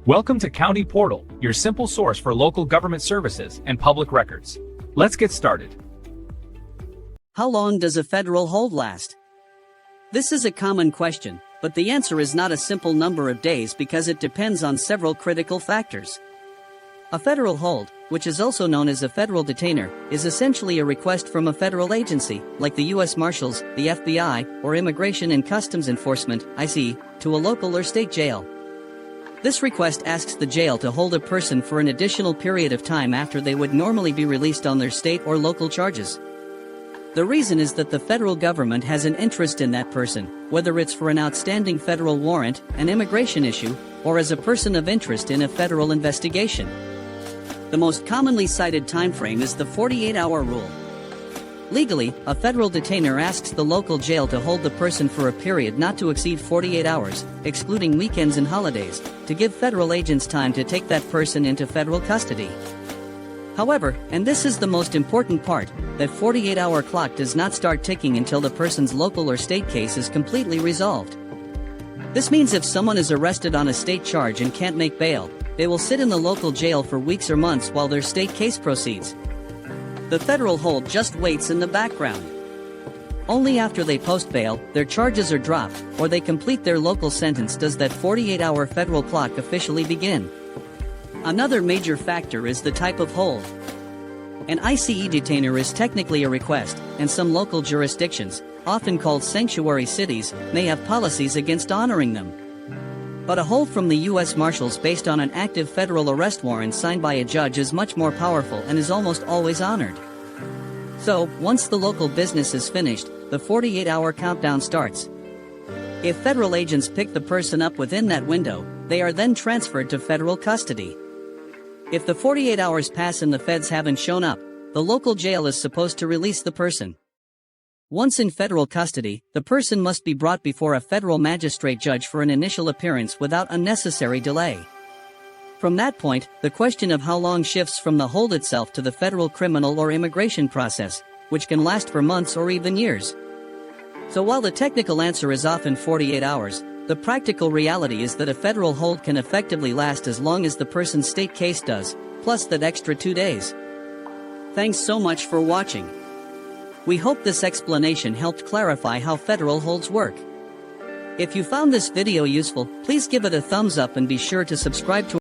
Welcome to County Portal, your simple source for local government services and public records. Let's get started. How long does a federal hold last? This is a common question, but the answer is not a simple number of days because it depends on several critical factors. A federal hold, which is also known as a federal detainer, is essentially a request from a federal agency, like the U.S. Marshals, the FBI, or Immigration and Customs Enforcement, ICE, to a local or state jail. This request asks the jail to hold a person for an additional period of time after they would normally be released on their state or local charges. The reason is that the federal government has an interest in that person, whether it's for an outstanding federal warrant, an immigration issue, or as a person of interest in a federal investigation. The most commonly cited timeframe is the 48-hour rule. Legally, a federal detainer asks the local jail to hold the person for a period not to exceed 48 hours, excluding weekends and holidays, to give federal agents time to take that person into federal custody. However, and this is the most important part, that 48-hour clock does not start ticking until the person's local or state case is completely resolved. This means if someone is arrested on a state charge and can't make bail, they will sit in the local jail for weeks or months while their state case proceeds. The federal hold just waits in the background. Only after they post bail, their charges are dropped, or they complete their local sentence does that 48-hour federal clock officially begin. Another major factor is the type of hold. An ICE detainer is technically a request, and some local jurisdictions, often called sanctuary cities, may have policies against honoring them. But a hold from the U.S. Marshals based on an active federal arrest warrant signed by a judge is much more powerful and is almost always honored. So, once the local business is finished, the 48-hour countdown starts. If federal agents pick the person up within that window, they are then transferred to federal custody. If the 48 hours pass and the feds haven't shown up, the local jail is supposed to release the person. Once in federal custody, the person must be brought before a federal magistrate judge for an initial appearance without unnecessary delay. From that point, the question of how long shifts from the hold itself to the federal criminal or immigration process, which can last for months or even years. So while the technical answer is often 48 hours, the practical reality is that a federal hold can effectively last as long as the person's state case does, plus that extra 2 days. Thanks so much for watching. We hope this explanation helped clarify how federal holds work. If you found this video useful, please give it a thumbs up and be sure to subscribe to